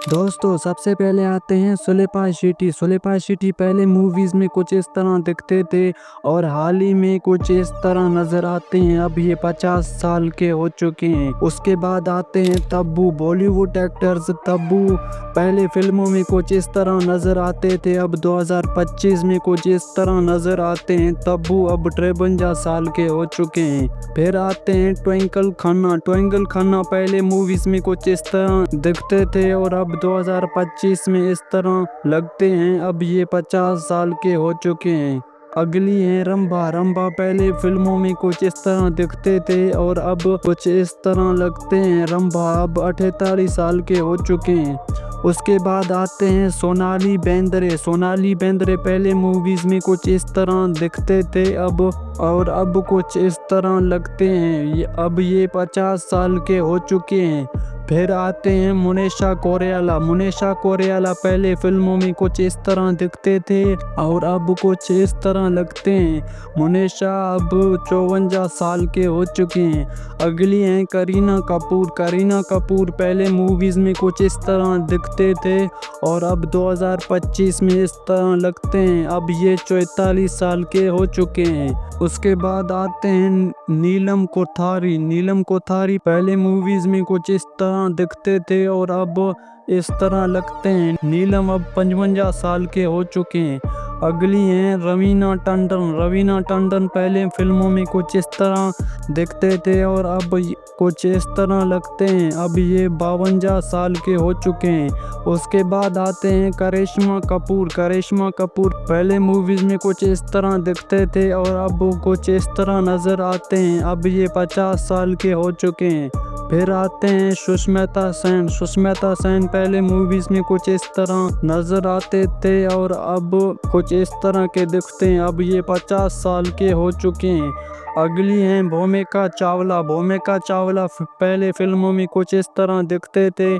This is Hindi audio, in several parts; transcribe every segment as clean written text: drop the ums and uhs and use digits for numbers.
दोस्तों सबसे पहले आते हैं सुलेपा शेट्टी। सुलेपा शेट्टी पहले मूवीज में कुछ इस तरह दिखते थे और हाल ही में कुछ इस तरह नजर आते हैं। अब ये 50 साल के हो चुके हैं। उसके बाद आते हैं तब्बू। बॉलीवुड एक्टर्स तब्बू पहले फिल्मों में कुछ इस तरह नजर आते थे, अब 2025 में कुछ इस तरह नजर आते हैं। तब्बू अब 53 साल के हो चुके हैं। फिर आते हैं ट्विंकल खन्ना। ट्विंकल खन्ना पहले मूवीज में कुछ इस तरह दिखते थे और अब 2025 में इस तरह लगते हैं। अब ये 50 साल के हो चुके हैं। अगली है रंभा। रंभा पहले फिल्मों में कुछ इस तरह दिखते थे और अब कुछ इस तरह लगते हैं। रंभा अब 48 साल के हो चुके हैं। उसके बाद आते हैं सोनाली बेंद्रे। सोनाली बेंद्रे पहले मूवीज में कुछ इस तरह दिखते थे अब कुछ इस तरह लगते हैं। अब ये 50 साल के हो चुके हैं। फिर आते हैं मुनेशा कोइराला। मुनेशा कोइराला पहले फिल्मों में कुछ इस तरह दिखते थे और अब कुछ इस तरह लगते हैं। मुनेशा अब 54 साल के हो चुके हैं। अगली हैं करीना कपूर। करीना कपूर पहले मूवीज में कुछ इस तरह दिखते थे और अब 2025 में इस तरह लगते हैं। अब ये 44 साल के हो चुके हैं। उसके बाद आते हैं नीलम कोठारी। नीलम कोठारी पहले मूवीज में कुछ इस तरह दिखते थे और अब इस तरह लगते हैं। नीलम अब 55 साल के हो चुके हैं। अगली हैं रवीना टंडन। रवीना टंडन पहले फिल्मों में कुछ इस तरह दिखते थे और अब कुछ इस तरह लगते हैं। अब ये 52 साल के हो चुके हैं। उसके बाद आते हैं करिश्मा कपूर। करिश्मा कपूर पहले मूवीज में कुछ इस तरह दिखते थे और अब कुछ इस तरह नजर आते हैं। अब ये 50 साल के हो चुके हैं। फिर आते हैं सुष्मिता सेन। सुष्मिता सेन पहले मूवीज में कुछ इस तरह नजर आते थे और अब कुछ इस तरह के दिखते हैं। अब ये 50 साल के हो चुके हैं। अगली हैं भूमिका चावला। भूमिका चावला पहले फिल्मों में कुछ इस तरह दिखते थे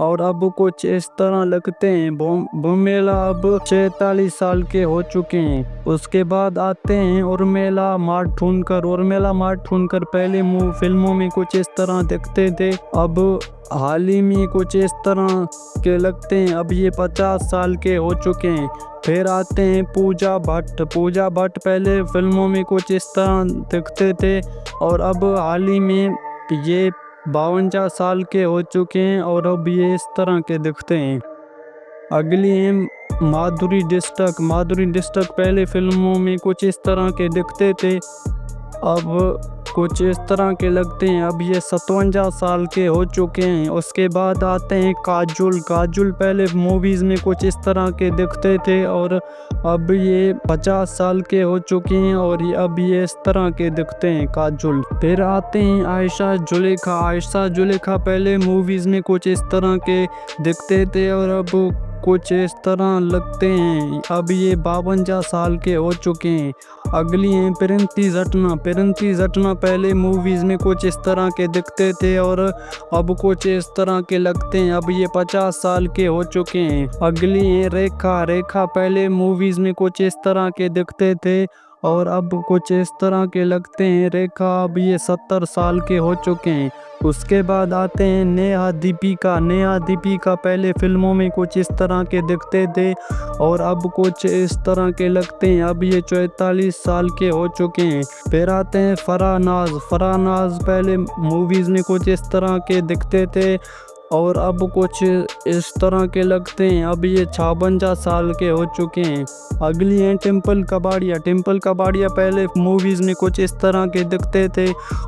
और अब कुछ इस तरह लगते हैं। भूमिका अब 46 साल के हो चुके हैं। उसके बाद आते हैं उर्मिला मातोंडकर। उर्मिला मातोंडकर पहले फिल्मों में कुछ इस तरह दिखते थे, अब हाल ही में कुछ इस तरह के लगते हैं। अब ये 50 साल के हो चुके हैं। फिर आते हैं पूजा भट्ट। पूजा भट्ट पहले फिल्मों में कुछ इस तरह दिखते थे और अब हाल ही में ये 52 साल के हो चुके हैं और अब ये इस तरह के दिखते हैं। अगली हैं माधुरी डिक्सट। माधुरी डिक्सट पहले फिल्मों में कुछ इस तरह के दिखते थे, अब कुछ इस तरह के लगते हैं। अब ये 57 साल के हो चुके हैं। उसके बाद आते हैं काजोल। काजोल पहले मूवीज में कुछ इस तरह के दिखते थे और अब ये 50 साल के हो चुके हैं और अब ये इस तरह के दिखते हैं काजोल। फिर आते हैं आयशा जुलेखा। आयशा जुलेखा पहले मूवीज में कुछ इस तरह के दिखते थे और अब कुछ इस तरह लगते हैं। अब ये 52 साल के हो चुके हैं। अगली हैं प्रीति जिंटा। प्रीति जिंटा पहले मूवीज में कुछ इस तरह के दिखते थे और अब कुछ इस तरह के लगते हैं। अब ये 50 साल के हो चुके हैं। अगली हैं रेखा। रेखा पहले मूवीज में कुछ इस तरह के दिखते थे और अब कुछ इस तरह के लगते हैं। रेखा अब ये 70 साल के हो चुके हैं। उसके बाद आते हैं नेहा दीपिका। नेहा दीपिका पहले फिल्मों में कुछ इस तरह के दिखते थे और अब कुछ इस तरह के लगते हैं। अब ये 44 साल के हो चुके हैं। फिर आते हैं फराह नाज। फराह नाज पहले मूवीज में कुछ इस तरह के दिखते थे और अब कुछ इस तरह के लगते हैं। अब ये 56 साल के हो चुके हैं। अगली हैं टिम्पल कबाड़िया। टिम्पल कबाड़िया पहले मूवीज में कुछ इस तरह के दिखते थे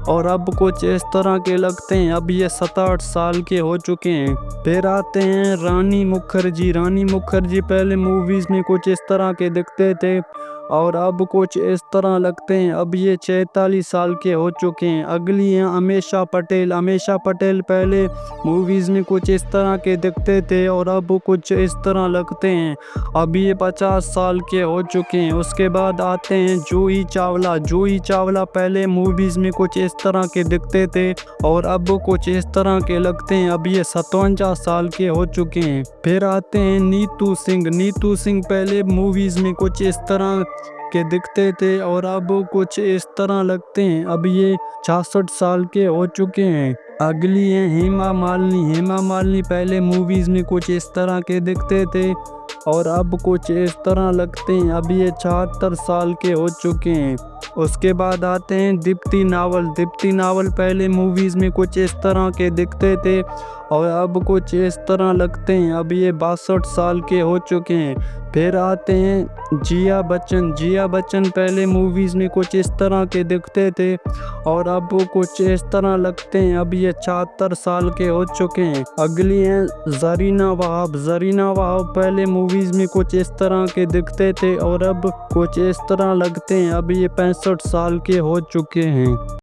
और अब कुछ इस तरह के लगते हैं। अब ये 67 साल के हो चुके हैं। फिर आते हैं रानी मुखर्जी। रानी मुखर्जी पहले मूवीज में कुछ इस तरह के दिखते थे और अब कुछ इस तरह लगते हैं। अब ये 46 साल के हो चुके हैं। अगली हैं अमीषा पटेल। अमीषा पटेल पहले मूवीज में कुछ इस तरह के दिखते थे और अब कुछ इस तरह लगते हैं। अब ये 50 साल के हो चुके हैं। उसके बाद आते हैं जूही चावला। जूही चावला पहले मूवीज में कुछ इस तरह के दिखते थे और अब कुछ इस तरह के लगते हैं। अब ये 57 साल के हो चुके हैं। फिर आते हैं नीतू सिंह। नीतू सिंह पहले मूवीज में कुछ इस तरह के दिखते थे और अब कुछ इस तरह लगते हैं। अब ये 66 साल के हो चुके हैं। अगली है हेमा मालिनी। हेमा मालिनी पहले मूवीज में कुछ इस तरह के दिखते थे और अब कुछ इस तरह लगते हैं। अब ये 76 साल के हो चुके हैं। उसके बाद आते हैं दीप्ति नावल। दीप्ति नावल पहले मूवीज में कुछ इस तरह के दिखते थे और अब कुछ इस तरह लगते हैं। अब ये 62 साल के हो चुके हैं। फिर आते हैं जिया बच्चन। जिया बच्चन पहले मूवीज में कुछ इस तरह के दिखते थे और अब वो कुछ इस तरह लगते हैं। अब ये 76 साल के हो चुके हैं। अगली हैं जरीना वहाब। जरीना वहाब पहले मूवीज में कुछ इस तरह के दिखते थे और अब कुछ इस तरह लगते हैं। अब ये 65 साल के हो चुके हैं।